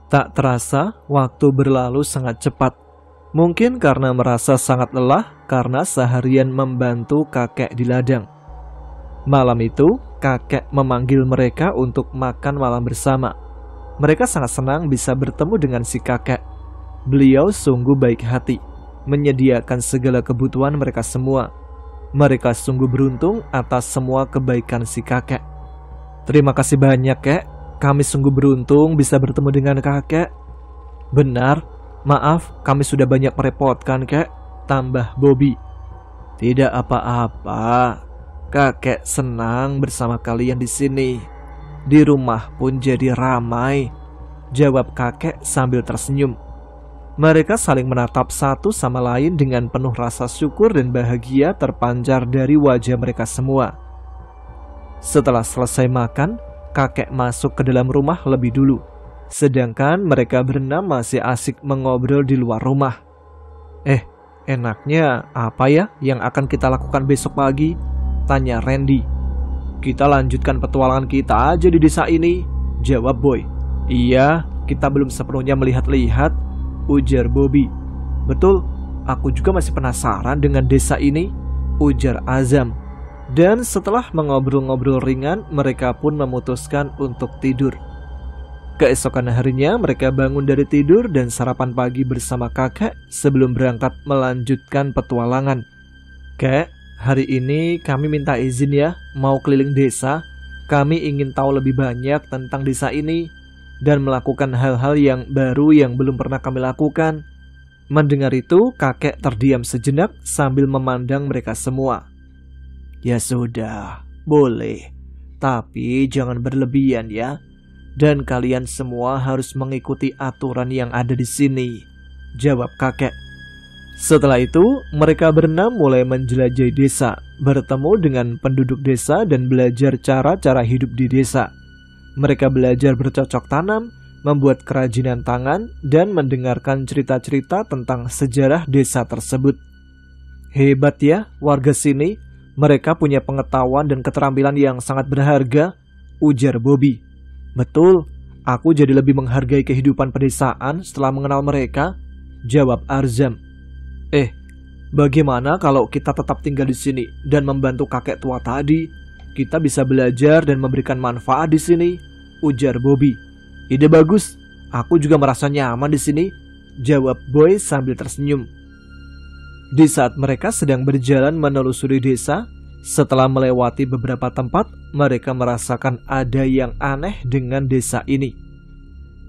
Tak terasa, waktu berlalu sangat cepat. Mungkin karena merasa sangat lelah karena seharian membantu kakek di ladang. Malam itu, kakek memanggil mereka untuk makan malam bersama. Mereka sangat senang bisa bertemu dengan si kakek. Beliau sungguh baik hati, menyediakan segala kebutuhan mereka semua. Mereka sungguh beruntung atas semua kebaikan si kakek. Terima kasih banyak, Kek. Kami sungguh beruntung bisa bertemu dengan kakek. Benar, maaf kami sudah banyak merepotkan, Kek, tambah Bobby. Tidak apa-apa. Kakek senang bersama kalian di sini. Di rumah pun jadi ramai, jawab kakek sambil tersenyum. Mereka saling menatap satu sama lain dengan penuh rasa syukur dan bahagia terpancar dari wajah mereka semua. Setelah selesai makan, kakek masuk ke dalam rumah lebih dulu, sedangkan mereka berenam masih asik mengobrol di luar rumah. Enaknya apa ya yang akan kita lakukan besok pagi? Tanya Randy. Kita lanjutkan petualangan kita aja di desa ini, jawab Boy. Iya, kita belum sepenuhnya melihat-lihat, ujar Bobby. Betul, aku juga masih penasaran dengan desa ini, ujar Azam. Dan setelah mengobrol-ngobrol ringan, mereka pun memutuskan untuk tidur. Keesokan harinya mereka bangun dari tidur dan sarapan pagi bersama kakek sebelum berangkat melanjutkan petualangan. Kek, hari ini kami minta izin ya, mau keliling desa. Kami ingin tahu lebih banyak tentang desa ini dan melakukan hal-hal yang baru yang belum pernah kami lakukan. Mendengar itu, kakek terdiam sejenak sambil memandang mereka semua. Ya sudah, boleh. Tapi jangan berlebihan ya. Dan kalian semua harus mengikuti aturan yang ada di sini, jawab kakek. Setelah itu, mereka berenam mulai menjelajahi desa, bertemu dengan penduduk desa dan belajar cara-cara hidup di desa. Mereka belajar bercocok tanam, membuat kerajinan tangan, dan mendengarkan cerita-cerita tentang sejarah desa tersebut. Hebat ya warga sini. Mereka punya pengetahuan dan keterampilan yang sangat berharga, ujar Bobby. Betul, aku jadi lebih menghargai kehidupan pedesaan setelah mengenal mereka, jawab Arzam. Bagaimana kalau kita tetap tinggal di sini dan membantu kakek tua tadi? Kita bisa belajar dan memberikan manfaat di sini, ujar Bobby. Ide bagus, aku juga merasa nyaman di sini, jawab Boy sambil tersenyum. Di saat mereka sedang berjalan menelusuri desa, setelah melewati beberapa tempat, mereka merasakan ada yang aneh dengan desa ini.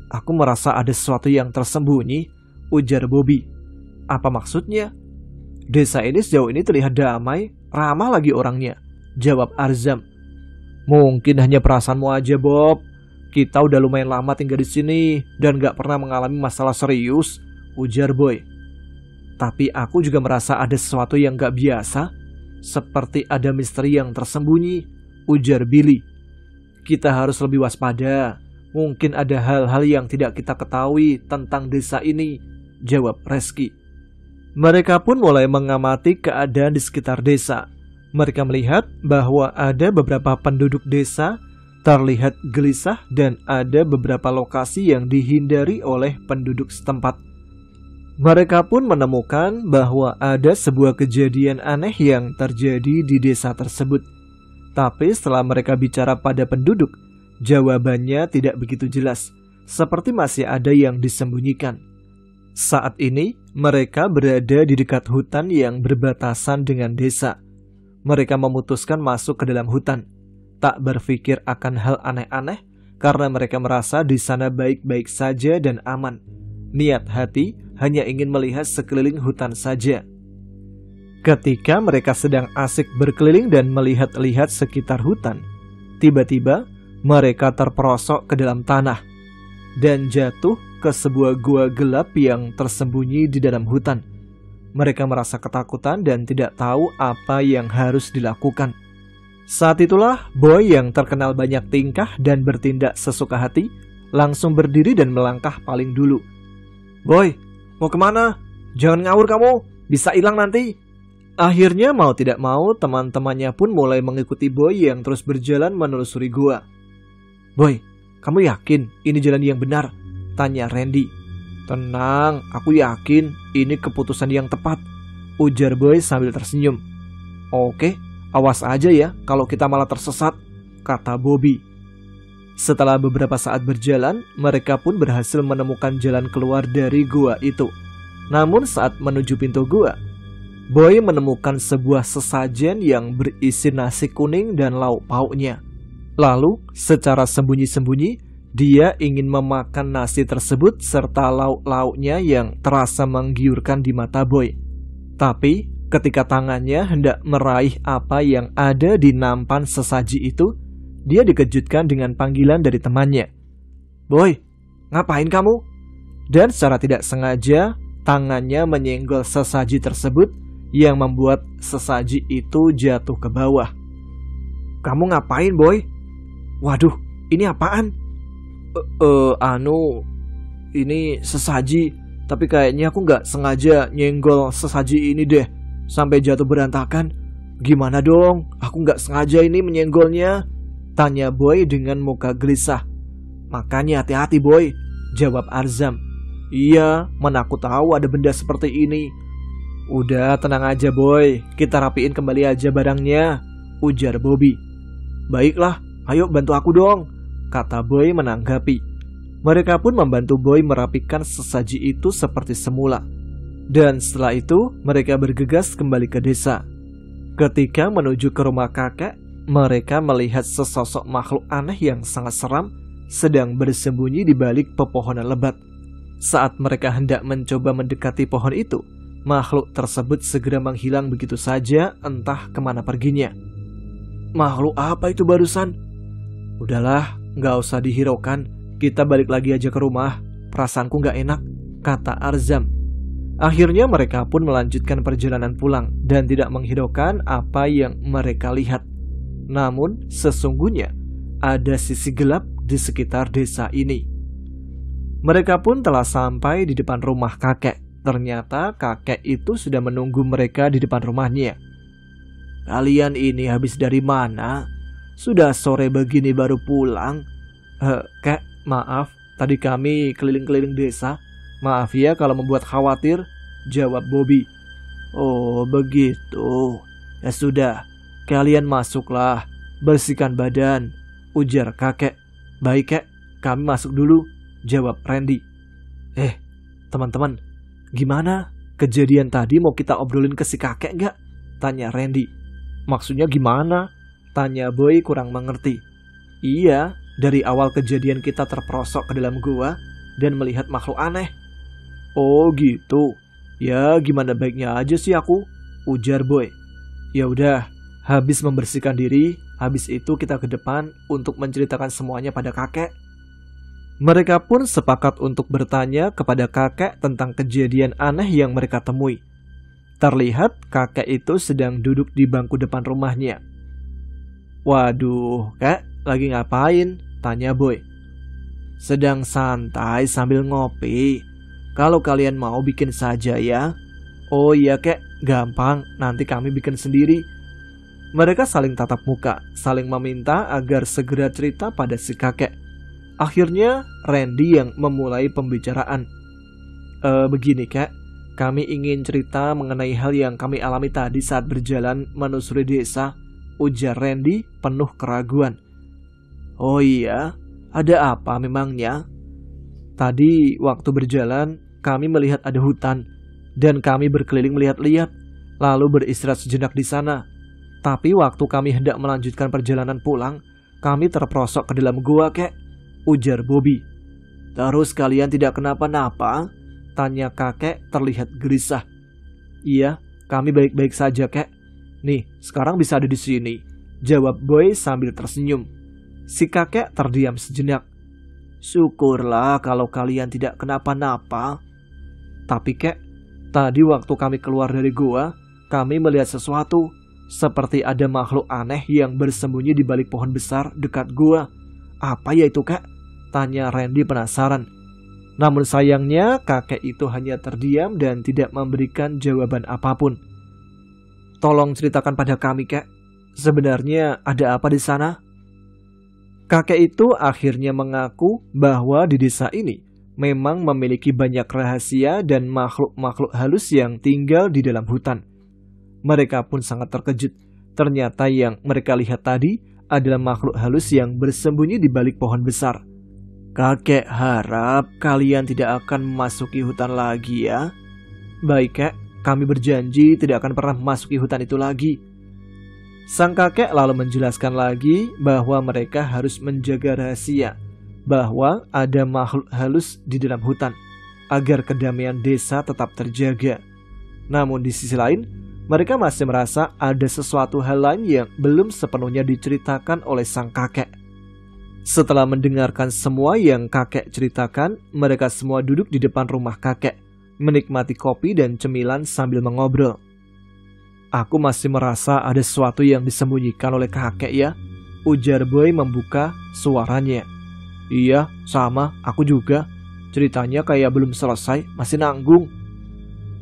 Aku merasa ada sesuatu yang tersembunyi, ujar Bobby. Apa maksudnya? Desa ini sejauh ini terlihat damai, ramah lagi orangnya, jawab Arzam. Mungkin hanya perasaanmu aja, Bob. Kita udah lumayan lama tinggal di sini dan gak pernah mengalami masalah serius, ujar Boy. Tapi aku juga merasa ada sesuatu yang gak biasa, seperti ada misteri yang tersembunyi, ujar Billy. Kita harus lebih waspada. Mungkin ada hal-hal yang tidak kita ketahui tentang desa ini, jawab Reski. Mereka pun mulai mengamati keadaan di sekitar desa. Mereka melihat bahwa ada beberapa penduduk desa terlihat gelisah dan ada beberapa lokasi yang dihindari oleh penduduk setempat. Mereka pun menemukan bahwa ada sebuah kejadian aneh yang terjadi di desa tersebut. Tapi setelah mereka bicara pada penduduk, jawabannya tidak begitu jelas, seperti masih ada yang disembunyikan. Saat ini, mereka berada di dekat hutan yang berbatasan dengan desa. Mereka memutuskan masuk ke dalam hutan, tak berpikir akan hal aneh-aneh karena mereka merasa di sana baik-baik saja dan aman. Niat hati hanya ingin melihat sekeliling hutan saja. Ketika mereka sedang asik berkeliling dan melihat-lihat sekitar hutan, tiba-tiba mereka terperosok ke dalam tanah dan jatuh ke sebuah gua gelap yang tersembunyi di dalam hutan. Mereka merasa ketakutan dan tidak tahu apa yang harus dilakukan. Saat itulah Boy yang terkenal banyak tingkah dan bertindak sesuka hati langsung berdiri dan melangkah paling dulu. Boy, mau kemana? Jangan ngawur kamu, bisa hilang nanti. Akhirnya mau tidak mau teman-temannya pun mulai mengikuti Boy yang terus berjalan menelusuri gua. Boy, kamu yakin ini jalan yang benar? Tanya Randy. Tenang, aku yakin ini keputusan yang tepat, ujar Boy sambil tersenyum. Oke, awas aja ya kalau kita malah tersesat, kata Bobby. Setelah beberapa saat berjalan, mereka pun berhasil menemukan jalan keluar dari gua itu. Namun saat menuju pintu gua, Boy menemukan sebuah sesajen yang berisi nasi kuning dan lauk pauknya. Lalu, secara sembunyi-sembunyi, dia ingin memakan nasi tersebut serta lauk-lauknya yang terasa menggiurkan di mata Boy. Tapi, ketika tangannya hendak meraih apa yang ada di nampan sesaji itu, dia dikejutkan dengan panggilan dari temannya. Boy, ngapain kamu? Dan secara tidak sengaja, tangannya menyenggol sesaji tersebut yang membuat sesaji itu jatuh ke bawah. Kamu ngapain, Boy? Waduh, ini apaan? Ini sesaji, tapi kayaknya aku nggak sengaja nyenggol sesaji ini deh, sampai jatuh berantakan. Gimana dong? Aku nggak sengaja ini menyenggolnya, tanya Boy dengan muka gelisah. Makanya hati-hati Boy, jawab Arzam. Iya, mana aku tahu ada benda seperti ini. Udah tenang aja Boy, kita rapiin kembali aja barangnya, ujar Bobby. Baiklah, ayo bantu aku dong, kata Boy menanggapi. Mereka pun membantu Boy merapikan sesaji itu seperti semula. Dan setelah itu mereka bergegas kembali ke desa. Ketika menuju ke rumah kakek, mereka melihat sesosok makhluk aneh yang sangat seram sedang bersembunyi di balik pepohonan lebat. Saat mereka hendak mencoba mendekati pohon itu, makhluk tersebut segera menghilang begitu saja, entah kemana perginya. Makhluk apa itu barusan? Udahlah, gak usah dihiraukan, kita balik lagi aja ke rumah. Perasaanku gak enak, kata Arzam. Akhirnya mereka pun melanjutkan perjalanan pulang dan tidak menghiraukan apa yang mereka lihat. Namun sesungguhnya ada sisi gelap di sekitar desa ini. Mereka pun telah sampai di depan rumah kakek. Ternyata kakek itu sudah menunggu mereka di depan rumahnya. Kalian ini habis dari mana? Sudah sore begini baru pulang? Kek, maaf, tadi kami keliling-keliling desa. Maaf ya kalau membuat khawatir, jawab Bobby. Oh begitu. Ya sudah, kalian masuklah, bersihkan badan, ujar kakek. Baik kek, kami masuk dulu, jawab Randy. Teman-teman, gimana? Kejadian tadi mau kita obrolin ke si kakek nggak? Tanya Randy. Maksudnya gimana? Tanya Boy kurang mengerti. Iya, dari awal kejadian kita terperosok ke dalam gua dan melihat makhluk aneh. Oh gitu. Ya gimana baiknya aja sih aku, ujar Boy. Ya udah, habis membersihkan diri, habis itu kita ke depan untuk menceritakan semuanya pada kakek. Mereka pun sepakat untuk bertanya kepada kakek tentang kejadian aneh yang mereka temui. Terlihat kakek itu sedang duduk di bangku depan rumahnya. Waduh, kek, lagi ngapain? Tanya Boy. Sedang santai sambil ngopi. Kalau kalian mau bikin saja ya. Oh iya kek, gampang, nanti kami bikin sendiri. Mereka saling tatap muka, saling meminta agar segera cerita pada si kakek. Akhirnya Randy yang memulai pembicaraan. Begini kek, kami ingin cerita mengenai hal yang kami alami tadi saat berjalan menyusuri desa, ujar Randy penuh keraguan. Oh iya, ada apa memangnya? Tadi waktu berjalan kami melihat ada hutan dan kami berkeliling melihat-lihat, lalu beristirahat sejenak di sana. Tapi waktu kami hendak melanjutkan perjalanan pulang, kami terperosok ke dalam gua kek, ujar Bobby. Terus kalian tidak kenapa-napa? Tanya kakek terlihat gelisah. Iya, kami baik-baik saja kek. Nih, sekarang bisa ada di sini, jawab Boy sambil tersenyum. Si kakek terdiam sejenak. Syukurlah kalau kalian tidak kenapa-napa. Tapi kek, tadi waktu kami keluar dari gua, kami melihat sesuatu. Seperti ada makhluk aneh yang bersembunyi di balik pohon besar dekat gua. Apa ya itu kek? Tanya Randy penasaran. Namun sayangnya kakek itu hanya terdiam dan tidak memberikan jawaban apapun. Tolong ceritakan pada kami kek, sebenarnya ada apa di sana? Kakek itu akhirnya mengaku bahwa di desa ini memang memiliki banyak rahasia dan makhluk-makhluk halus yang tinggal di dalam hutan. Mereka pun sangat terkejut. Ternyata yang mereka lihat tadi adalah makhluk halus yang bersembunyi di balik pohon besar. Kakek harap kalian tidak akan memasuki hutan lagi ya. Baik kek, kami berjanji tidak akan pernah memasuki hutan itu lagi. Sang kakek lalu menjelaskan lagi bahwa mereka harus menjaga rahasia, bahwa ada makhluk halus di dalam hutan, agar kedamaian desa tetap terjaga. Namun di sisi lain, mereka masih merasa ada sesuatu hal lain yang belum sepenuhnya diceritakan oleh sang kakek. Setelah mendengarkan semua yang kakek ceritakan, mereka semua duduk di depan rumah kakek, menikmati kopi dan cemilan sambil mengobrol. Aku masih merasa ada sesuatu yang disembunyikan oleh kakek ya, ujar Boy membuka suaranya. Iya, sama, aku juga. Ceritanya kayak belum selesai, masih nanggung.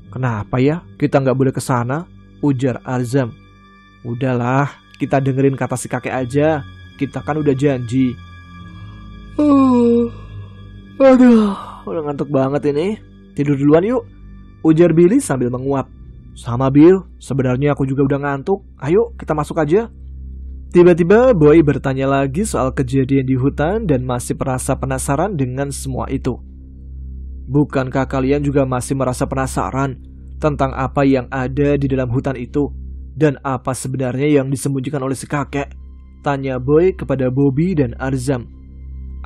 Kenapa ya, kita nggak boleh ke sana? Ujar Arzam. Udahlah, kita dengerin kata si kakek aja. Kita kan udah janji. Aduh, udah ngantuk banget ini. Tidur duluan yuk, ujar Billy sambil menguap. Sama Bill, sebenarnya aku juga udah ngantuk. Ayo, kita masuk aja. Tiba-tiba Boy bertanya lagi soal kejadian di hutan dan masih merasa penasaran dengan semua itu. Bukankah kalian juga masih merasa penasaran tentang apa yang ada di dalam hutan itu? Dan apa sebenarnya yang disembunyikan oleh si kakek? Tanya Boy kepada Bobby dan Arzam.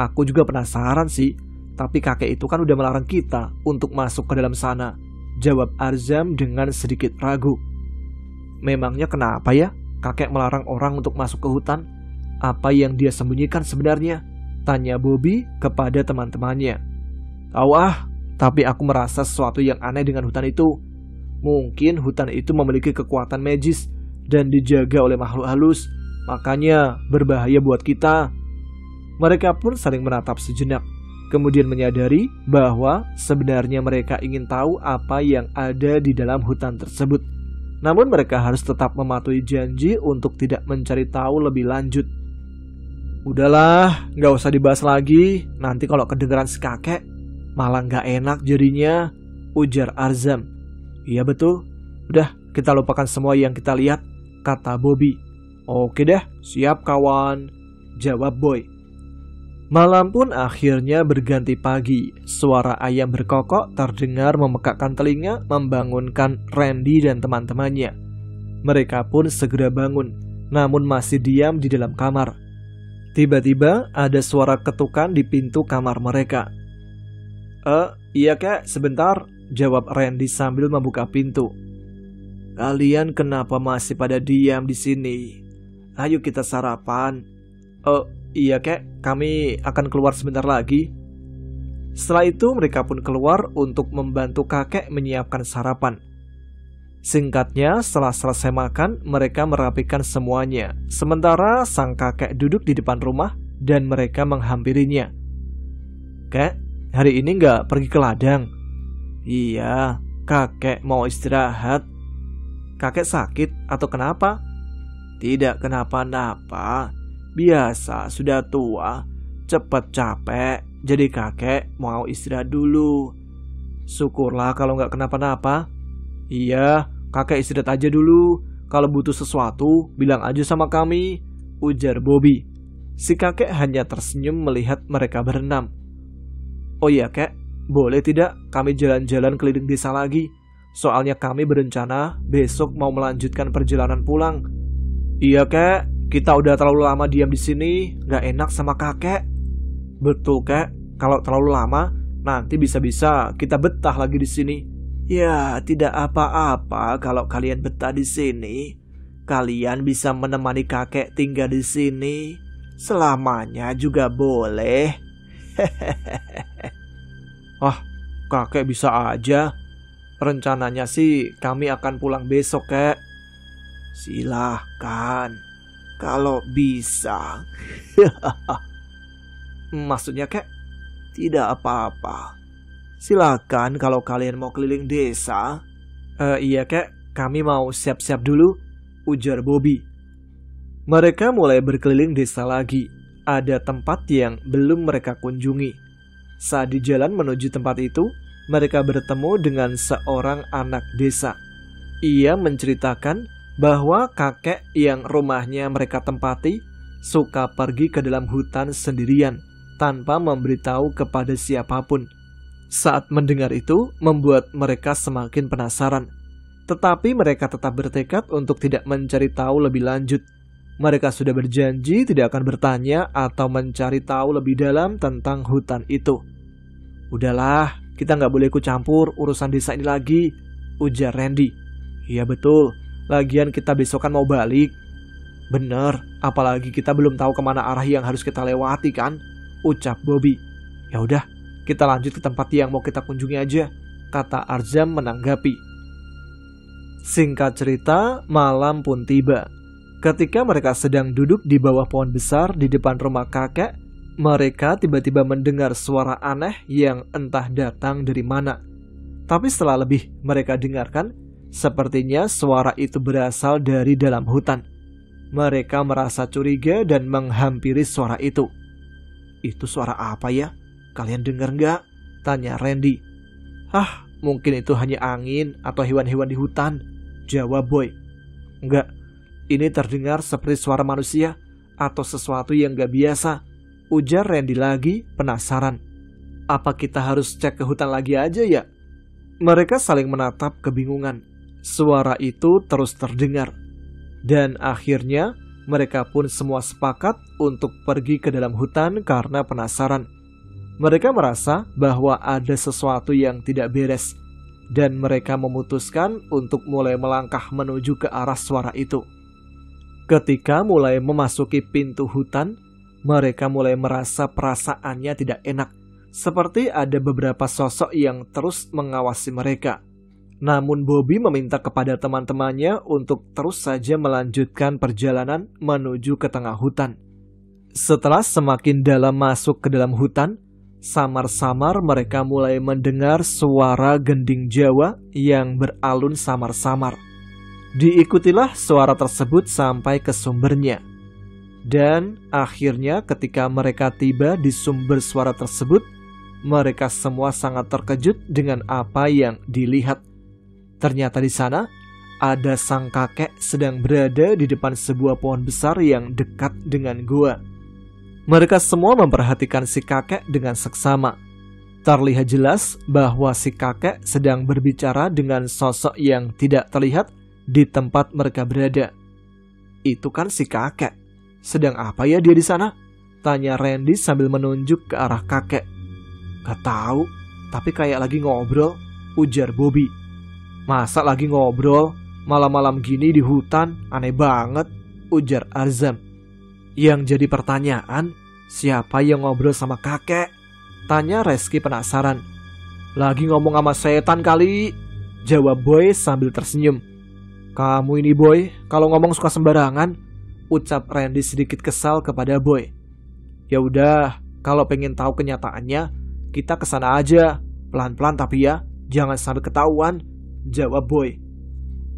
Aku juga penasaran sih, tapi kakek itu kan udah melarang kita untuk masuk ke dalam sana, jawab Arzam dengan sedikit ragu. Memangnya kenapa ya kakek melarang orang untuk masuk ke hutan? Apa yang dia sembunyikan sebenarnya? Tanya Bobby kepada teman-temannya. Tahu tapi aku merasa sesuatu yang aneh dengan hutan itu. Mungkin hutan itu memiliki kekuatan magis dan dijaga oleh makhluk halus, makanya berbahaya buat kita. Mereka pun saling menatap sejenak, kemudian menyadari bahwa sebenarnya mereka ingin tahu apa yang ada di dalam hutan tersebut. Namun mereka harus tetap mematuhi janji untuk tidak mencari tahu lebih lanjut. Udahlah, gak usah dibahas lagi. Nanti kalau kedengeran si kakek, malah gak enak jadinya, ujar Arzam. Iya betul, udah kita lupakan semua yang kita lihat, kata Bobby. Oke deh, siap kawan, jawab Boy. Malam pun akhirnya berganti pagi. Suara ayam berkokok terdengar memekakkan telinga, membangunkan Randy dan teman-temannya. Mereka pun segera bangun, namun masih diam di dalam kamar. Tiba-tiba ada suara ketukan di pintu kamar mereka. Iya kek, sebentar, jawab Randy sambil membuka pintu. Kalian kenapa masih pada diam di sini? Ayo kita sarapan. Iya kek, kami akan keluar sebentar lagi. Setelah itu mereka pun keluar untuk membantu kakek menyiapkan sarapan. Singkatnya, setelah selesai makan, mereka merapikan semuanya. Sementara sang kakek duduk di depan rumah dan mereka menghampirinya. Kek, hari ini nggak pergi ke ladang? Iya, kakek mau istirahat. Kakek sakit atau kenapa? Tidak kenapa-napa. Biasa, sudah tua, cepat capek, jadi kakek mau istirahat dulu. Syukurlah kalau nggak kenapa-napa. Iya, kakek istirahat aja dulu. Kalau butuh sesuatu, bilang aja sama kami, ujar Bobby. Si kakek hanya tersenyum melihat mereka berenam. Oh iya kek, boleh tidak kami jalan-jalan keliling desa lagi? Soalnya kami berencana besok mau melanjutkan perjalanan pulang. Iya kek. Kita udah terlalu lama diam di sini, gak enak sama kakek. Betul kek, kalau terlalu lama nanti bisa-bisa kita betah lagi di sini. Ya, tidak apa-apa kalau kalian betah di sini. Kalian bisa menemani kakek tinggal di sini. Selamanya juga boleh. Kakek bisa aja. Rencananya sih kami akan pulang besok kek. Silahkan. Kalau bisa. Maksudnya kek? Tidak apa-apa. Silakan kalau kalian mau keliling desa. Iya kek, kami mau siap-siap dulu, ujar Bobby. Mereka mulai berkeliling desa lagi. Ada tempat yang belum mereka kunjungi. Saat di jalan menuju tempat itu, mereka bertemu dengan seorang anak desa. Ia menceritakan bahwa kakek yang rumahnya mereka tempati suka pergi ke dalam hutan sendirian tanpa memberitahu kepada siapapun. Saat mendengar itu, membuat mereka semakin penasaran. Tetapi mereka tetap bertekad untuk tidak mencari tahu lebih lanjut. Mereka sudah berjanji tidak akan bertanya atau mencari tahu lebih dalam tentang hutan itu. "Udahlah, kita nggak boleh ikut campur urusan desa ini lagi," ujar Randy. "Iya betul, lagian kita besok kan mau balik." "Bener, apalagi kita belum tahu kemana arah yang harus kita lewati kan," ucap Bobby. "Ya udah, kita lanjut ke tempat yang mau kita kunjungi aja," kata Arzam menanggapi. Singkat cerita, malam pun tiba. Ketika mereka sedang duduk di bawah pohon besar di depan rumah kakek, mereka tiba-tiba mendengar suara aneh yang entah datang dari mana. Tapi setelah lebih mereka dengarkan, sepertinya suara itu berasal dari dalam hutan. Mereka merasa curiga dan menghampiri suara itu. "Itu suara apa ya? Kalian dengar nggak?" tanya Randy. "Ah, mungkin itu hanya angin atau hewan-hewan di hutan," jawab Boy. "Enggak, ini terdengar seperti suara manusia atau sesuatu yang gak biasa," ujar Randy lagi penasaran. "Apa kita harus cek ke hutan lagi aja ya?" Mereka saling menatap kebingungan. Suara itu terus terdengar. Dan akhirnya mereka pun semua sepakat untuk pergi ke dalam hutan karena penasaran. Mereka merasa bahwa ada sesuatu yang tidak beres. Dan mereka memutuskan untuk mulai melangkah menuju ke arah suara itu. Ketika mulai memasuki pintu hutan, mereka mulai merasa perasaannya tidak enak. Seperti ada beberapa sosok yang terus mengawasi mereka. Namun Bobby meminta kepada teman-temannya untuk terus saja melanjutkan perjalanan menuju ke tengah hutan. Setelah semakin dalam masuk ke dalam hutan, samar-samar mereka mulai mendengar suara gending Jawa yang beralun samar-samar. Diikutilah suara tersebut sampai ke sumbernya. Dan akhirnya ketika mereka tiba di sumber suara tersebut, mereka semua sangat terkejut dengan apa yang dilihat. Ternyata di sana ada sang kakek sedang berada di depan sebuah pohon besar yang dekat dengan gua. Mereka semua memperhatikan si kakek dengan seksama. Terlihat jelas bahwa si kakek sedang berbicara dengan sosok yang tidak terlihat di tempat mereka berada. "Itu kan si kakek. Sedang apa ya dia di sana?" tanya Randy sambil menunjuk ke arah kakek. "Gak tahu, tapi kayak lagi ngobrol," ujar Bobby. "Masa lagi ngobrol? Malam-malam gini di hutan? Aneh banget," ujar Arzam. Yang jadi pertanyaan, siapa yang ngobrol sama kakek? Tanya Reski penasaran. "Lagi ngomong sama setan kali," jawab Boy sambil tersenyum. "Kamu ini Boy, kalau ngomong suka sembarangan," ucap Randy sedikit kesal kepada Boy. "Ya udah, kalau pengen tahu kenyataannya, kita kesana aja. Pelan-pelan tapi ya, jangan sampai ketahuan," jawab Boy.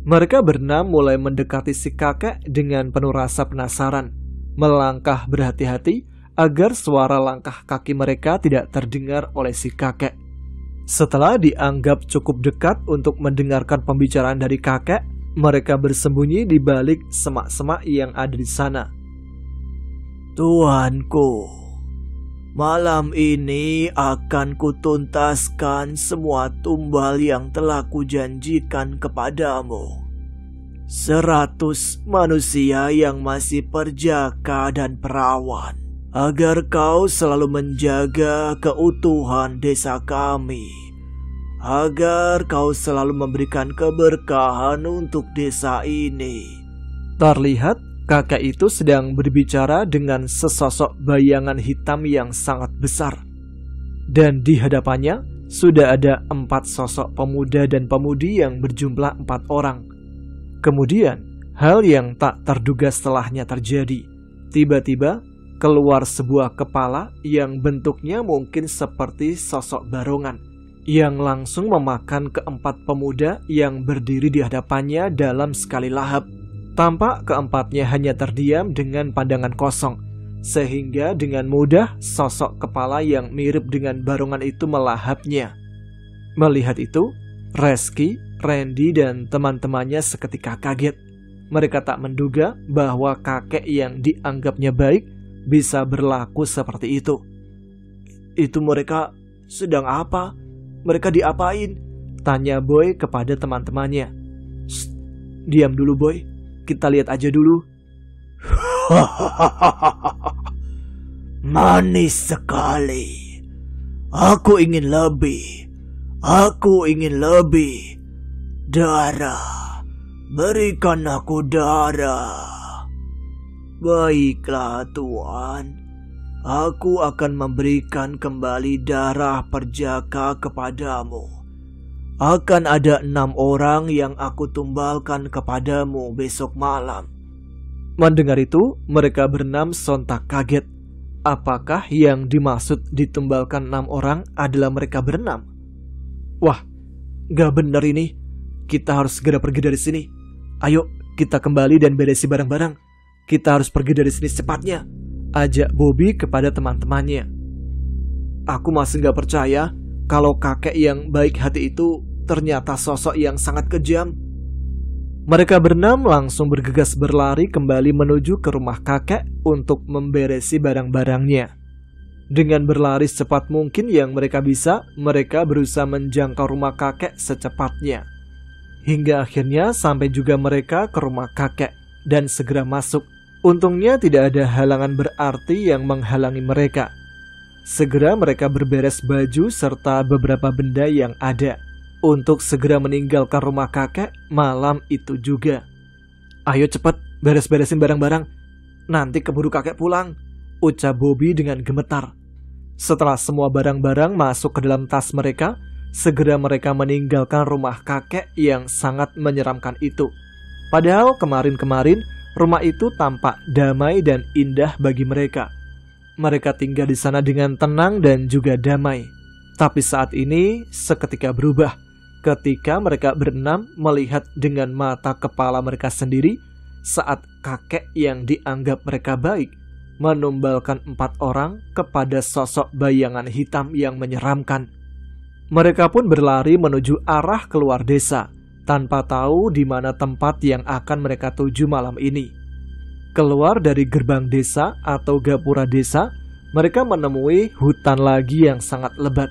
Mereka berenam mulai mendekati si kakek dengan penuh rasa penasaran. Melangkah berhati-hati agar suara langkah kaki mereka tidak terdengar oleh si kakek. Setelah dianggap cukup dekat untuk mendengarkan pembicaraan dari kakek, mereka bersembunyi di balik semak-semak yang ada di sana. "Tuanku, malam ini akan kutuntaskan semua tumbal yang telah kujanjikan kepadamu. 100 manusia yang masih perjaka dan perawan, agar kau selalu menjaga keutuhan desa kami, agar kau selalu memberikan keberkahan untuk desa ini." Terlihat kakek itu sedang berbicara dengan sesosok bayangan hitam yang sangat besar. Dan di hadapannya sudah ada 4 sosok pemuda dan pemudi yang berjumlah 4 orang. Kemudian, hal yang tak terduga setelahnya terjadi. Tiba-tiba, keluar sebuah kepala yang bentuknya mungkin seperti sosok barongan, yang langsung memakan keempat pemuda yang berdiri di hadapannya dalam sekali lahap. Tampak keempatnya hanya terdiam dengan pandangan kosong, sehingga dengan mudah sosok kepala yang mirip dengan barongan itu melahapnya. Melihat itu, Reski, Randy, dan teman-temannya seketika kaget. Mereka tak menduga bahwa kakek yang dianggapnya baik bisa berlaku seperti itu. Itu mereka sedang apa? Mereka diapain? Tanya Boy kepada teman-temannya. Diam dulu Boy, kita lihat aja dulu. Manis sekali. Aku ingin lebih. Aku ingin lebih. Darah. Berikan aku darah. Baiklah Tuan. Aku akan memberikan kembali darah perjaka kepadamu. Akan ada 6 orang yang aku tumbalkan kepadamu besok malam. Mendengar itu, mereka berenam sontak kaget. Apakah yang dimaksud ditumbalkan 6 orang adalah mereka berenam? Wah, gak benar ini. Kita harus segera pergi dari sini. Ayo, kita kembali dan beresi barang-barang. Kita harus pergi dari sini secepatnya, ajak Bobby kepada teman-temannya. Aku masih gak percaya kalau kakek yang baik hati itu ternyata sosok yang sangat kejam. Mereka berenam langsung bergegas berlari kembali menuju ke rumah kakek untuk memberesi barang-barangnya. Dengan berlari secepat mungkin yang mereka bisa, mereka berusaha menjangkau rumah kakek secepatnya. Hingga akhirnya sampai juga mereka ke rumah kakek dan segera masuk. Untungnya tidak ada halangan berarti yang menghalangi mereka. Segera mereka berberes baju serta beberapa benda yang ada untuk segera meninggalkan rumah kakek malam itu juga. Ayo cepat beres-beresin barang-barang, nanti keburu kakek pulang, ucap Bobby dengan gemetar. Setelah semua barang-barang masuk ke dalam tas mereka, segera mereka meninggalkan rumah kakek yang sangat menyeramkan itu. Padahal kemarin-kemarin rumah itu tampak damai dan indah bagi mereka. Mereka tinggal di sana dengan tenang dan juga damai. Tapi saat ini seketika berubah ketika mereka berenam melihat dengan mata kepala mereka sendiri saat kakek yang dianggap mereka baik menumbalkan 4 orang kepada sosok bayangan hitam yang menyeramkan. Mereka pun berlari menuju arah keluar desa tanpa tahu di mana tempat yang akan mereka tuju malam ini. Keluar dari gerbang desa atau gapura desa, mereka menemui hutan lagi yang sangat lebat.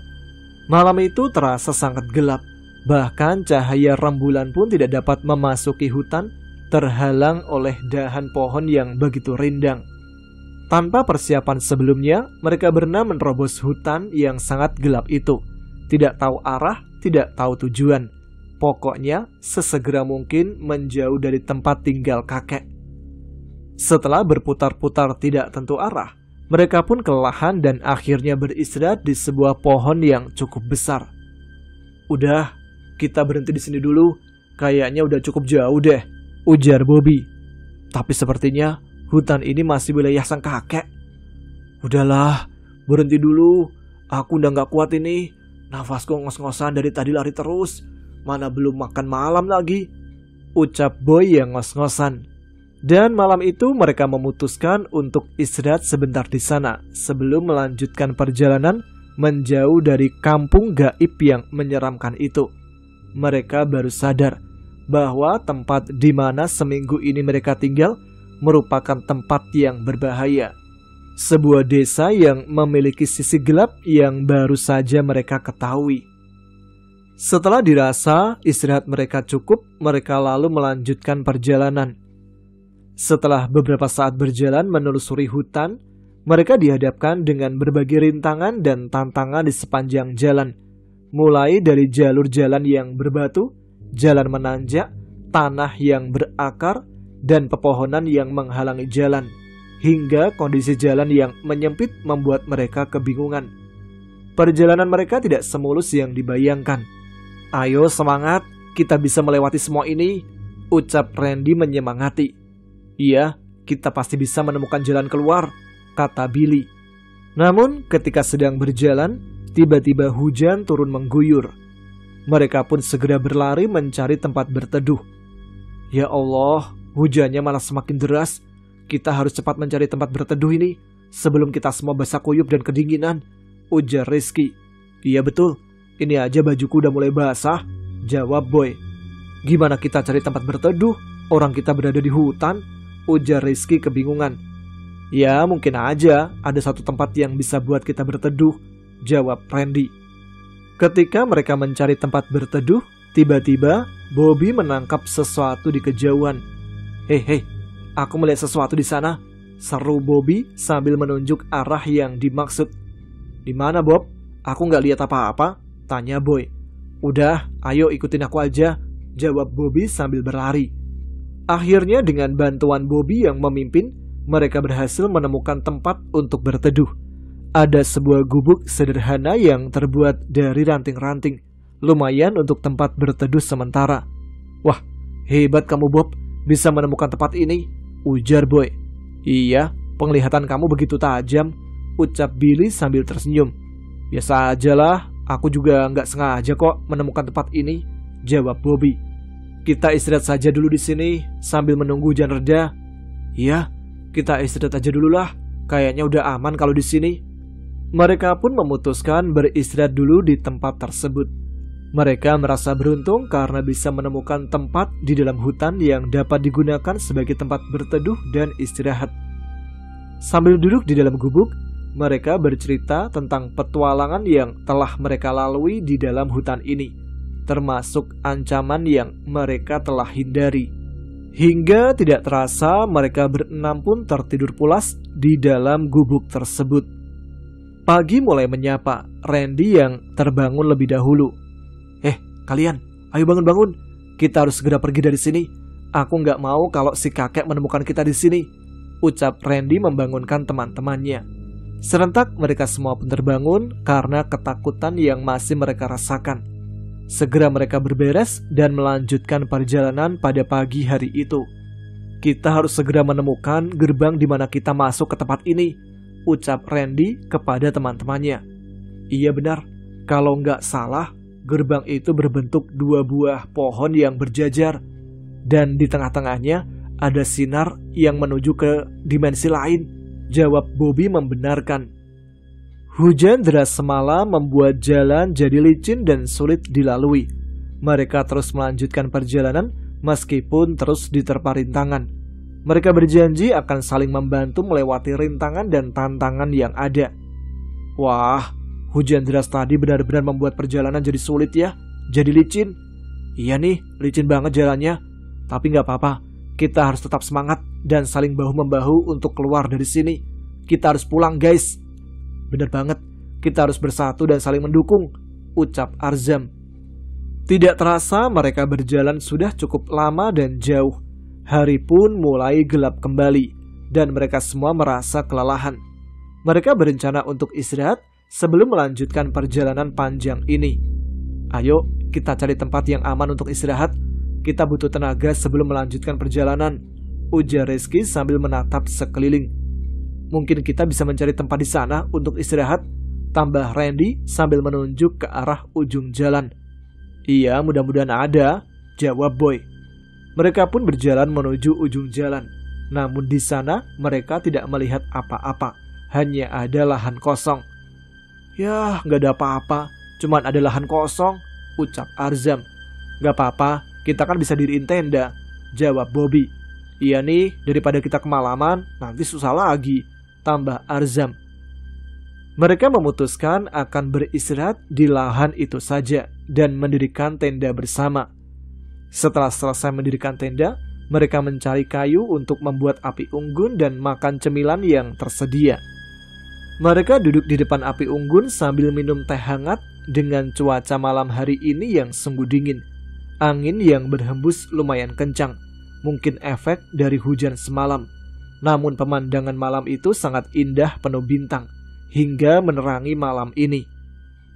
Malam itu terasa sangat gelap. Bahkan cahaya rembulan pun tidak dapat memasuki hutan, terhalang oleh dahan pohon yang begitu rindang. Tanpa persiapan sebelumnya, mereka berenam menerobos hutan yang sangat gelap itu. Tidak tahu arah, tidak tahu tujuan. Pokoknya sesegera mungkin menjauh dari tempat tinggal kakek. Setelah berputar-putar tidak tentu arah, mereka pun kelelahan dan akhirnya beristirahat di sebuah pohon yang cukup besar. Udah, kita berhenti di sini dulu. Kayaknya udah cukup jauh deh, ujar Bobby. Tapi sepertinya hutan ini masih wilayah sang kakek. Udahlah, berhenti dulu. Aku udah gak kuat ini. Nafasku ngos-ngosan dari tadi lari terus. Mana belum makan malam lagi, ucap Boy yang ngos-ngosan. Dan malam itu mereka memutuskan untuk istirahat sebentar di sana sebelum melanjutkan perjalanan menjauh dari kampung gaib yang menyeramkan itu. Mereka baru sadar bahwa tempat di mana seminggu ini mereka tinggal merupakan tempat yang berbahaya. Sebuah desa yang memiliki sisi gelap yang baru saja mereka ketahui. Setelah dirasa istirahat mereka cukup, mereka lalu melanjutkan perjalanan. Setelah beberapa saat berjalan menelusuri hutan, mereka dihadapkan dengan berbagai rintangan dan tantangan di sepanjang jalan. Mulai dari jalur jalan yang berbatu, jalan menanjak, tanah yang berakar, dan pepohonan yang menghalangi jalan, hingga kondisi jalan yang menyempit membuat mereka kebingungan. Perjalanan mereka tidak semulus yang dibayangkan. Ayo semangat, kita bisa melewati semua ini, ucap Randy menyemangati. Iya, kita pasti bisa menemukan jalan keluar, kata Billy. Namun ketika sedang berjalan, tiba-tiba hujan turun mengguyur. Mereka pun segera berlari mencari tempat berteduh. Ya Allah, hujannya malah semakin deras. Kita harus cepat mencari tempat berteduh ini sebelum kita semua basah kuyup dan kedinginan, ujar Rizky. Iya betul, ini aja bajuku udah mulai basah, jawab Boy. Gimana kita cari tempat berteduh? Orang kita berada di hutan, ujar Rizky kebingungan. Ya mungkin aja ada satu tempat yang bisa buat kita berteduh, jawab Randy. Ketika mereka mencari tempat berteduh, tiba-tiba Bobby menangkap sesuatu di kejauhan. Hei, aku melihat sesuatu di sana, seru Bobby sambil menunjuk arah yang dimaksud. Di mana Bob? Aku nggak lihat apa-apa, tanya Boy. Udah, ayo ikutin aku aja, jawab Bobby sambil berlari. Akhirnya dengan bantuan Bobby yang memimpin, mereka berhasil menemukan tempat untuk berteduh. Ada sebuah gubuk sederhana yang terbuat dari ranting-ranting, lumayan untuk tempat berteduh sementara. Wah, hebat kamu Bob, bisa menemukan tempat ini, ujar Boy. Iya, penglihatan kamu begitu tajam, ucap Billy sambil tersenyum. Biasa aja lah, aku juga nggak sengaja kok menemukan tempat ini, jawab Bobby. Kita istirahat saja dulu di sini sambil menunggu hujan reda. Iya, kita istirahat aja dulu lah, kayaknya udah aman kalau di sini. Mereka pun memutuskan beristirahat dulu di tempat tersebut. Mereka merasa beruntung karena bisa menemukan tempat di dalam hutan yang dapat digunakan sebagai tempat berteduh dan istirahat. Sambil duduk di dalam gubuk, mereka bercerita tentang petualangan yang telah mereka lalui di dalam hutan ini, termasuk ancaman yang mereka telah hindari. Hingga tidak terasa mereka berenam pun tertidur pulas di dalam gubuk tersebut. Pagi mulai menyapa Randy yang terbangun lebih dahulu. Kalian, ayo bangun-bangun. Kita harus segera pergi dari sini. Aku nggak mau kalau si kakek menemukan kita di sini, ucap Randy membangunkan teman-temannya. Serentak mereka semua pun terbangun karena ketakutan yang masih mereka rasakan. Segera mereka berberes dan melanjutkan perjalanan pada pagi hari itu. Kita harus segera menemukan gerbang di mana kita masuk ke tempat ini, ucap Randy kepada teman-temannya. Iya benar, kalau nggak salah, gerbang itu berbentuk dua buah pohon yang berjajar, dan di tengah-tengahnya ada sinar yang menuju ke dimensi lain, jawab Bobby membenarkan. Hujan deras semalam membuat jalan jadi licin dan sulit dilalui. Mereka terus melanjutkan perjalanan meskipun terus diterpa rintangan. Mereka berjanji akan saling membantu melewati rintangan dan tantangan yang ada. Wah, hujan deras tadi benar-benar membuat perjalanan jadi sulit ya, jadi licin. Iya nih, licin banget jalannya. Tapi gak apa-apa, kita harus tetap semangat dan saling bahu-membahu untuk keluar dari sini. Kita harus pulang guys. Bener banget, kita harus bersatu dan saling mendukung, ucap Arzam. Tidak terasa mereka berjalan sudah cukup lama dan jauh. Hari pun mulai gelap kembali dan mereka semua merasa kelelahan. Mereka berencana untuk istirahat sebelum melanjutkan perjalanan panjang ini. Ayo, kita cari tempat yang aman untuk istirahat. Kita butuh tenaga sebelum melanjutkan perjalanan, ujar Rizky sambil menatap sekeliling. Mungkin kita bisa mencari tempat di sana untuk istirahat, tambah Randy sambil menunjuk ke arah ujung jalan. Iya, mudah-mudahan ada, jawab Boy. Mereka pun berjalan menuju ujung jalan. Namun di sana mereka tidak melihat apa-apa, hanya ada lahan kosong. Yah, gak ada apa-apa, cuman ada lahan kosong, ucap Arzam. Gak apa-apa, kita kan bisa diriin tenda, jawab Bobby. Iya nih, daripada kita kemalaman, nanti susah lagi, tambah Arzam. Mereka memutuskan akan beristirahat di lahan itu saja dan mendirikan tenda bersama. Setelah selesai mendirikan tenda, mereka mencari kayu untuk membuat api unggun dan makan cemilan yang tersedia. Mereka duduk di depan api unggun sambil minum teh hangat dengan cuaca malam hari ini yang sungguh dingin. Angin yang berhembus lumayan kencang, mungkin efek dari hujan semalam. Namun pemandangan malam itu sangat indah penuh bintang, hingga menerangi malam ini.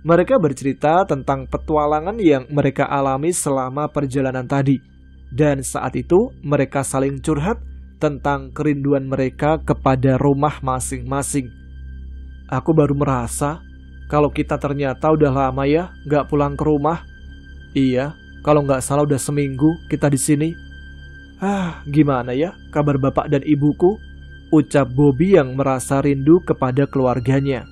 Mereka bercerita tentang petualangan yang mereka alami selama perjalanan tadi. Dan saat itu mereka saling curhat tentang kerinduan mereka kepada rumah masing-masing. Aku baru merasa kalau kita ternyata udah lama ya gak pulang ke rumah. Iya, kalau gak salah udah seminggu kita di sini. Gimana ya kabar bapak dan ibuku? ucap Bobby yang merasa rindu kepada keluarganya.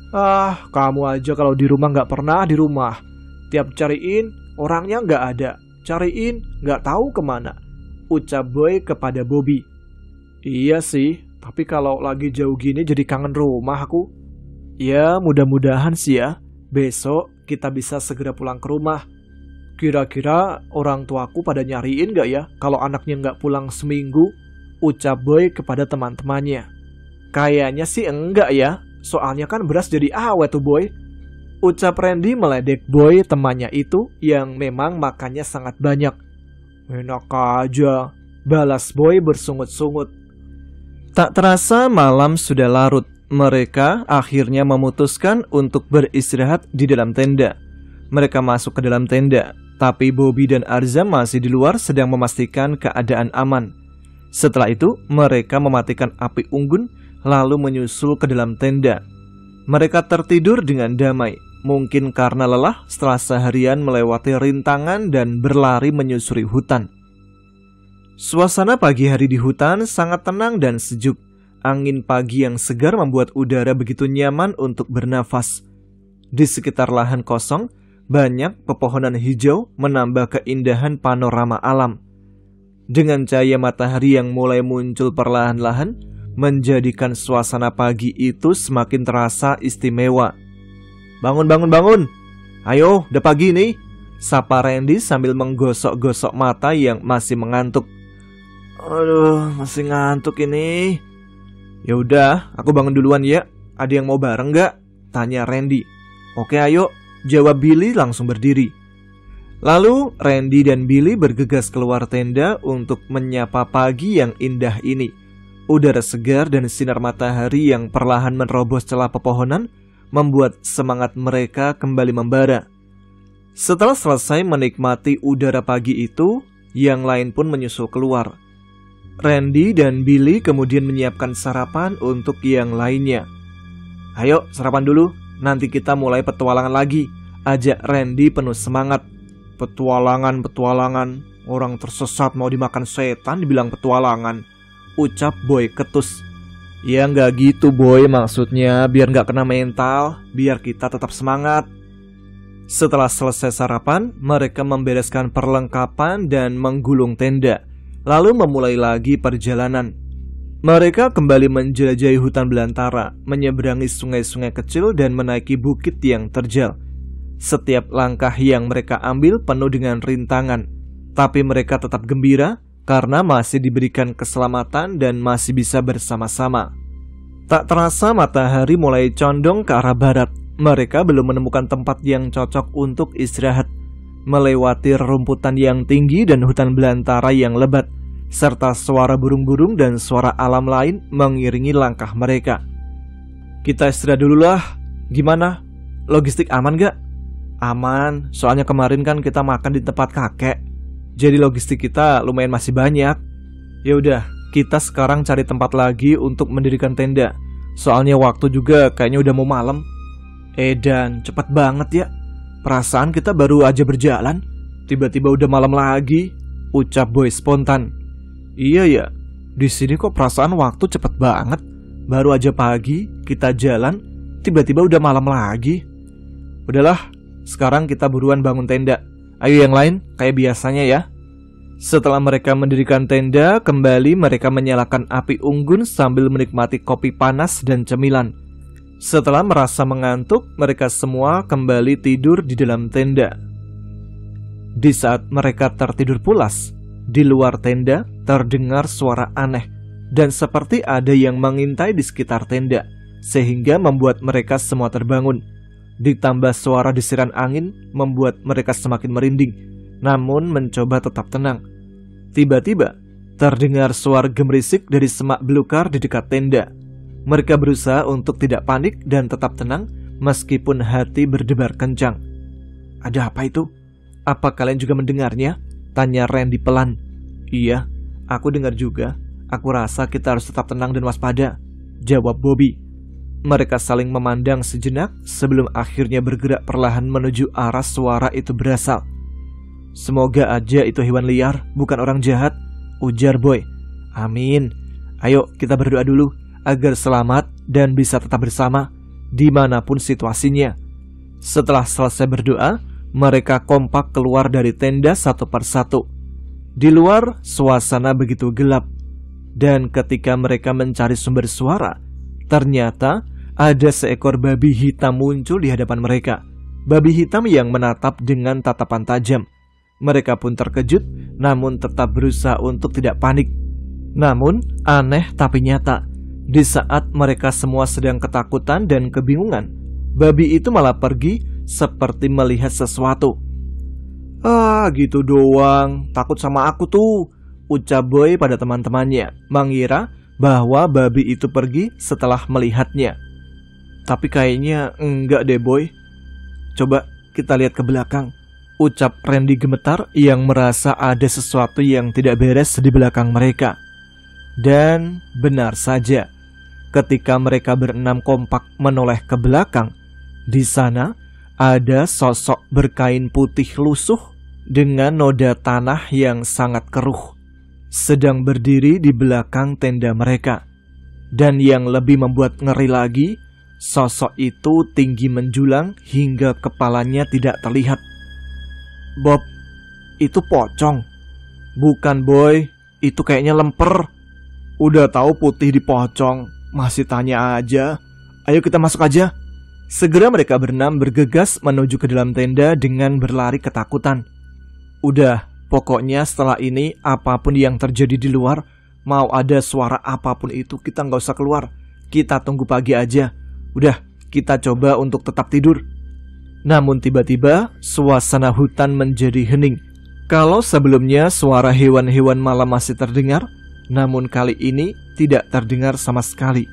Ah, kamu aja kalau di rumah nggak pernah di rumah. Tiap cariin, orangnya nggak ada. Cariin, nggak tahu kemana, ucap Boy kepada Bobby. Iya sih, tapi kalau lagi jauh gini jadi kangen rumah aku. Ya, mudah-mudahan sih ya, besok kita bisa segera pulang ke rumah. Kira-kira orang tuaku pada nyariin gak ya kalau anaknya nggak pulang seminggu, ucap Boy kepada teman-temannya. Kayaknya sih enggak ya, soalnya kan beras jadi awet tuh Boy, ucap Randy meledek Boy temannya itu yang memang makannya sangat banyak. Enak aja, balas Boy bersungut-sungut. Tak terasa malam sudah larut. Mereka akhirnya memutuskan untuk beristirahat di dalam tenda. Mereka masuk ke dalam tenda, tapi Bobby dan Arza masih di luar sedang memastikan keadaan aman. Setelah itu, mereka mematikan api unggun lalu menyusul ke dalam tenda. Mereka tertidur dengan damai, mungkin karena lelah setelah seharian melewati rintangan dan berlari menyusuri hutan. Suasana pagi hari di hutan sangat tenang dan sejuk. Angin pagi yang segar membuat udara begitu nyaman untuk bernafas. Di sekitar lahan kosong, banyak pepohonan hijau menambah keindahan panorama alam. Dengan cahaya matahari yang mulai muncul perlahan-lahan, menjadikan suasana pagi itu semakin terasa istimewa. Bangun, bangun, bangun! Ayo, udah pagi nih, sapa Randy sambil menggosok-gosok mata yang masih mengantuk. Aduh, masih ngantuk ini. Ya udah, aku bangun duluan ya. Ada yang mau bareng gak? Tanya Randy. Oke ayo, jawab Billy langsung berdiri. Lalu Randy dan Billy bergegas keluar tenda untuk menyapa pagi yang indah ini. Udara segar dan sinar matahari yang perlahan menerobos celah pepohonan membuat semangat mereka kembali membara. Setelah selesai menikmati udara pagi itu, yang lain pun menyusul keluar. Randy dan Billy kemudian menyiapkan sarapan untuk yang lainnya. Ayo sarapan dulu, nanti kita mulai petualangan lagi, ajak Randy penuh semangat. Petualangan, orang tersesat mau dimakan setan dibilang petualangan, ucap Boy ketus. Ya nggak gitu Boy, maksudnya biar nggak kena mental, biar kita tetap semangat. Setelah selesai sarapan, mereka membereskan perlengkapan dan menggulung tenda. Lalu memulai lagi perjalanan. Mereka kembali menjelajahi hutan belantara, menyeberangi sungai-sungai kecil dan menaiki bukit yang terjal. Setiap langkah yang mereka ambil penuh dengan rintangan, tapi mereka tetap gembira karena masih diberikan keselamatan dan masih bisa bersama-sama. Tak terasa matahari mulai condong ke arah barat. Mereka belum menemukan tempat yang cocok untuk istirahat. Melewati rerumputan yang tinggi dan hutan belantara yang lebat, serta suara burung-burung dan suara alam lain mengiringi langkah mereka. Kita istirahat dulu lah. Gimana? Logistik aman gak? Aman, soalnya kemarin kan kita makan di tempat kakek. Jadi logistik kita lumayan masih banyak. Ya udah, kita sekarang cari tempat lagi untuk mendirikan tenda. Soalnya waktu juga kayaknya udah mau malam. Dan cepet banget ya. Perasaan kita baru aja berjalan, tiba-tiba udah malam lagi, ucap Boy spontan. Iya ya, di sini kok perasaan waktu cepet banget. Baru aja pagi, kita jalan, tiba-tiba udah malam lagi. Udahlah, sekarang kita buruan bangun tenda. Ayo yang lain, kayak biasanya ya. Setelah mereka mendirikan tenda, kembali mereka menyalakan api unggun sambil menikmati kopi panas dan cemilan. Setelah merasa mengantuk, mereka semua kembali tidur di dalam tenda. Di saat mereka tertidur pulas, di luar tenda terdengar suara aneh dan seperti ada yang mengintai di sekitar tenda, sehingga membuat mereka semua terbangun. Ditambah suara desiran angin membuat mereka semakin merinding, namun mencoba tetap tenang. Tiba-tiba terdengar suara gemerisik dari semak belukar di dekat tenda. Mereka berusaha untuk tidak panik dan tetap tenang meskipun hati berdebar kencang. Ada apa itu? Apa kalian juga mendengarnya? Tanya Randy pelan. Iya, aku dengar juga. Aku rasa kita harus tetap tenang dan waspada, jawab Bobby. Mereka saling memandang sejenak sebelum akhirnya bergerak perlahan menuju arah suara itu berasal. Semoga aja itu hewan liar, bukan orang jahat, ujar Boy. Amin. Ayo kita berdoa dulu agar selamat dan bisa tetap bersama dimanapun situasinya. Setelah selesai berdoa, mereka kompak keluar dari tenda satu persatu. Di luar, suasana begitu gelap. Dan ketika mereka mencari sumber suara, ternyata ada seekor babi hitam muncul di hadapan mereka. Babi hitam yang menatap dengan tatapan tajam. Mereka pun terkejut, namun tetap berusaha untuk tidak panik. Namun, aneh tapi nyata, di saat mereka semua sedang ketakutan dan kebingungan, babi itu malah pergi seperti melihat sesuatu. "Ah, gitu doang, takut sama aku tuh," ucap Boy pada teman-temannya, mengira bahwa babi itu pergi setelah melihatnya. "Tapi kayaknya enggak deh Boy. Coba kita lihat ke belakang," ucap Randy gemetar yang merasa ada sesuatu yang tidak beres di belakang mereka. Dan benar saja, ketika mereka berenam kompak menoleh ke belakang, di sana ada sosok berkain putih lusuh dengan noda tanah yang sangat keruh, sedang berdiri di belakang tenda mereka. Dan yang lebih membuat ngeri lagi, sosok itu tinggi menjulang hingga kepalanya tidak terlihat. "Bob, itu pocong." "Bukan Boy, itu kayaknya lemper." "Udah tahu putih di pocong, masih tanya aja. Ayo kita masuk aja." Segera mereka berenam bergegas menuju ke dalam tenda dengan berlari ketakutan. "Udah, pokoknya setelah ini apapun yang terjadi di luar, mau ada suara apapun itu kita nggak usah keluar. Kita tunggu pagi aja. Udah, kita coba untuk tetap tidur." Namun tiba-tiba suasana hutan menjadi hening. Kalau sebelumnya suara hewan-hewan malam masih terdengar, namun kali ini tidak terdengar sama sekali.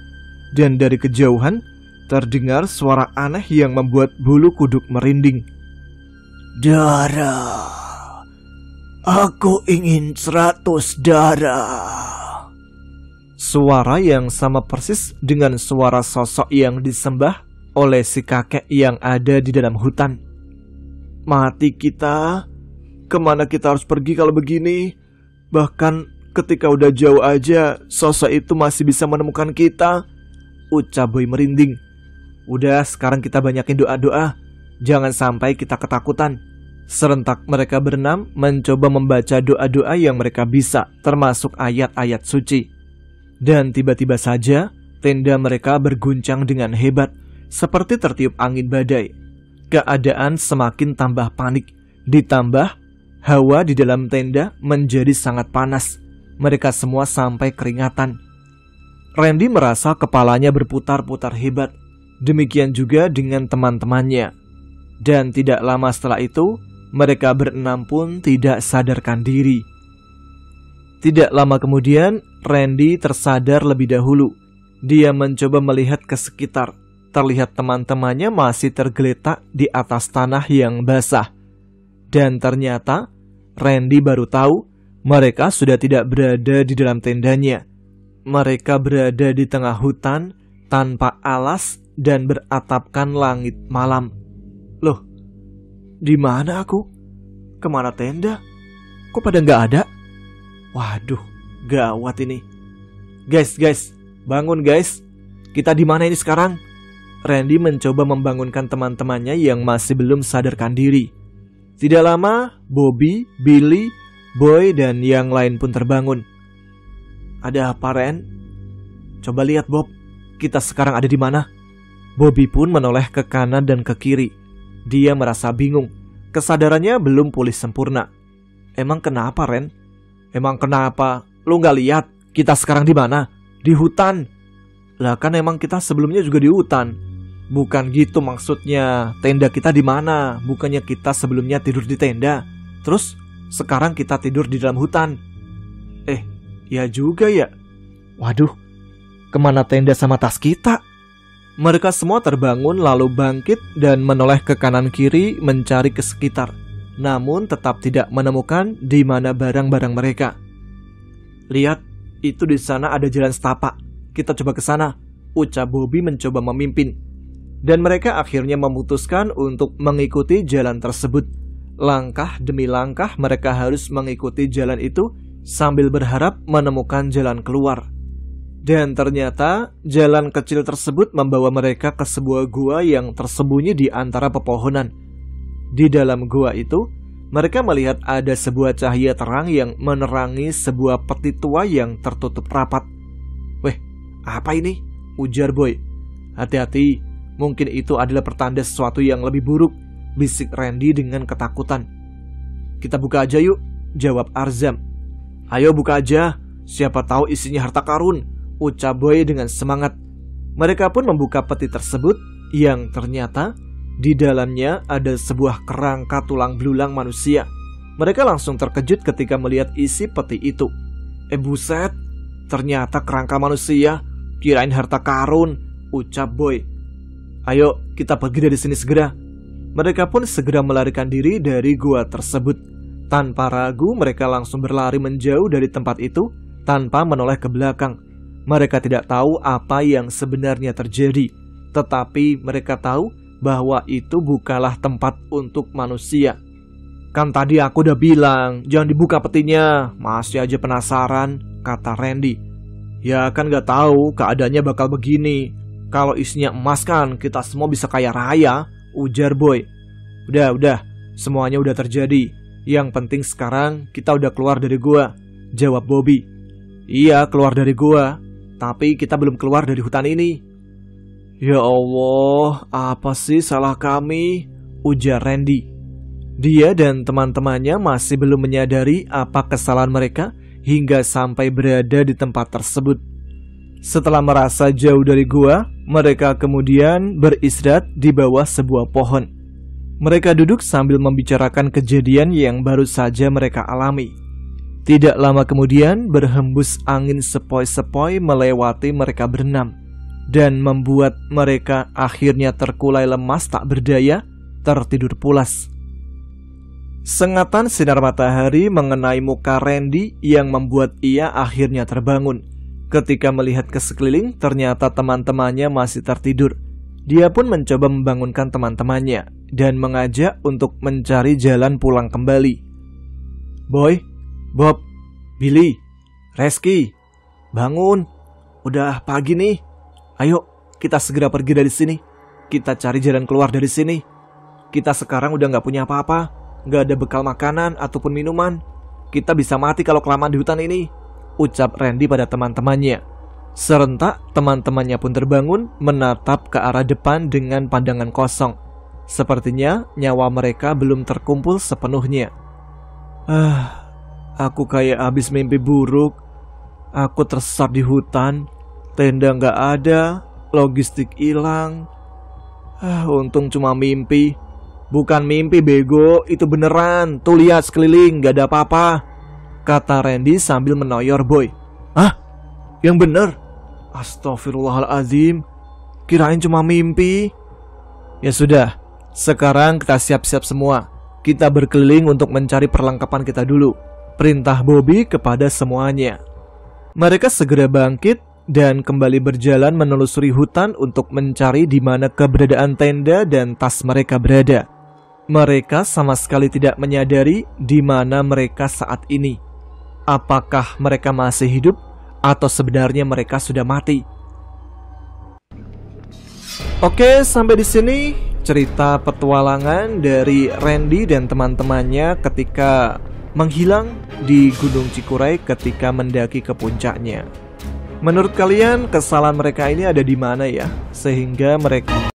Dan dari kejauhan terdengar suara aneh yang membuat bulu kuduk merinding. "Darah, aku ingin 100 darah." Suara yang sama persis dengan suara sosok yang disembah oleh si kakek yang ada di dalam hutan. "Mati kita, kemana kita harus pergi kalau begini? Bahkan ketika udah jauh aja, sosok itu masih bisa menemukan kita," ucap Boy merinding. "Udah, sekarang kita banyakin doa-doa, jangan sampai kita ketakutan." Serentak mereka berenam mencoba membaca doa-doa yang mereka bisa, termasuk ayat-ayat suci. Dan tiba-tiba saja tenda mereka berguncang dengan hebat, seperti tertiup angin badai. Keadaan semakin tambah panik, ditambah hawa di dalam tenda menjadi sangat panas. Mereka semua sampai keringatan. Randy merasa kepalanya berputar-putar hebat. Demikian juga dengan teman-temannya. Dan tidak lama setelah itu, mereka berenam pun tidak sadarkan diri. Tidak lama kemudian, Randy tersadar lebih dahulu. Dia mencoba melihat ke sekitar. Terlihat teman-temannya masih tergeletak di atas tanah yang basah. Dan ternyata, Randy baru tahu mereka sudah tidak berada di dalam tendanya. Mereka berada di tengah hutan, tanpa alas dan beratapkan langit malam. "Loh, di mana aku? Kemana tenda? Kok pada nggak ada? Waduh, gawat ini. Guys, bangun guys. Kita di mana ini sekarang?" Randy mencoba membangunkan teman-temannya yang masih belum sadarkan diri. Tidak lama, Bobby, Billy, Boy, dan yang lain pun terbangun. "Ada apa, Ren? Coba lihat, Bob. Kita sekarang ada di mana?" Bobby pun menoleh ke kanan dan ke kiri. Dia merasa bingung. Kesadarannya belum pulih sempurna. "Emang kenapa, Ren? Emang kenapa? Lu nggak lihat kita sekarang di mana? Di hutan." "Lah kan emang kita sebelumnya juga di hutan." "Bukan gitu maksudnya. Tenda kita di mana? Bukannya kita sebelumnya tidur di tenda, terus sekarang kita tidur di dalam hutan?" Ya juga ya. Waduh, kemana tenda sama tas kita?" Mereka semua terbangun lalu bangkit dan menoleh ke kanan kiri mencari ke sekitar. Namun tetap tidak menemukan di mana barang-barang mereka. "Lihat, itu di sana ada jalan setapak. Kita coba ke sana," ucap Bobby mencoba memimpin. Dan mereka akhirnya memutuskan untuk mengikuti jalan tersebut. Langkah demi langkah mereka harus mengikuti jalan itu sambil berharap menemukan jalan keluar. Dan ternyata jalan kecil tersebut membawa mereka ke sebuah gua yang tersembunyi di antara pepohonan. Di dalam gua itu, mereka melihat ada sebuah cahaya terang yang menerangi sebuah peti tua yang tertutup rapat. "Weh, apa ini?" ujar Boy. "Hati-hati, mungkin itu adalah pertanda sesuatu yang lebih buruk," bisik Randy dengan ketakutan. "Kita buka aja yuk," jawab Arzam. "Ayo buka aja, siapa tahu isinya harta karun," ucap Boy dengan semangat. Mereka pun membuka peti tersebut yang ternyata di dalamnya ada sebuah kerangka tulang belulang manusia. Mereka langsung terkejut ketika melihat isi peti itu. Buset, ternyata kerangka manusia, kirain harta karun," ucap Boy. "Ayo kita pergi dari sini segera." Mereka pun segera melarikan diri dari gua tersebut. Tanpa ragu mereka langsung berlari menjauh dari tempat itu tanpa menoleh ke belakang. Mereka tidak tahu apa yang sebenarnya terjadi, tetapi mereka tahu bahwa itu bukanlah tempat untuk manusia. "Kan tadi aku udah bilang jangan dibuka petinya, masih aja penasaran," kata Randy. "Ya kan gak tahu keadaannya bakal begini. Kalau isinya emas kan kita semua bisa kaya raya," ujar Boy. Udah, semuanya udah terjadi. Yang penting sekarang kita udah keluar dari gua," jawab Bobby. "Iya, keluar dari gua, tapi kita belum keluar dari hutan ini." "Ya Allah, apa sih salah kami?" ujar Randy. Dia dan teman-temannya masih belum menyadari apa kesalahan mereka hingga sampai berada di tempat tersebut. Setelah merasa jauh dari gua, mereka kemudian beristirahat di bawah sebuah pohon. Mereka duduk sambil membicarakan kejadian yang baru saja mereka alami. Tidak lama kemudian berhembus angin sepoi-sepoi melewati mereka berenam dan membuat mereka akhirnya terkulai lemas tak berdaya, tertidur pulas. Sengatan sinar matahari mengenai muka Randy yang membuat ia akhirnya terbangun. Ketika melihat ke sekeliling, ternyata teman-temannya masih tertidur. Dia pun mencoba membangunkan teman-temannya dan mengajak untuk mencari jalan pulang kembali. "Boy, Bob, Billy, Reski, bangun. Udah pagi nih. Ayo, kita segera pergi dari sini. Kita cari jalan keluar dari sini. Kita sekarang udah gak punya apa-apa. Gak ada bekal makanan ataupun minuman. Kita bisa mati kalau kelamaan di hutan ini," ucap Randy pada teman-temannya. Serentak teman-temannya pun terbangun menatap ke arah depan dengan pandangan kosong. Sepertinya nyawa mereka belum terkumpul sepenuhnya. Aku kayak habis mimpi buruk. Aku tersesat di hutan. Tenda gak ada, logistik hilang. Untung cuma mimpi. "Bukan mimpi bego, itu beneran. Tuh lihat sekeliling, gak ada apa-apa," kata Randy sambil menoyor Boy. "Hah? Yang bener? Astagfirullahaladzim, kirain cuma mimpi." "Ya sudah, sekarang kita siap-siap semua. Kita berkeliling untuk mencari perlengkapan kita dulu," perintah Bobby kepada semuanya. Mereka segera bangkit dan kembali berjalan menelusuri hutan untuk mencari di mana keberadaan tenda dan tas mereka berada. Mereka sama sekali tidak menyadari di mana mereka saat ini. Apakah mereka masih hidup atau sebenarnya mereka sudah mati? Oke, sampai di sini cerita petualangan dari Randy dan teman-temannya ketika menghilang di Gunung Cikuray ketika mendaki ke puncaknya. Menurut kalian kesalahan mereka ini ada di mana ya? Sehingga mereka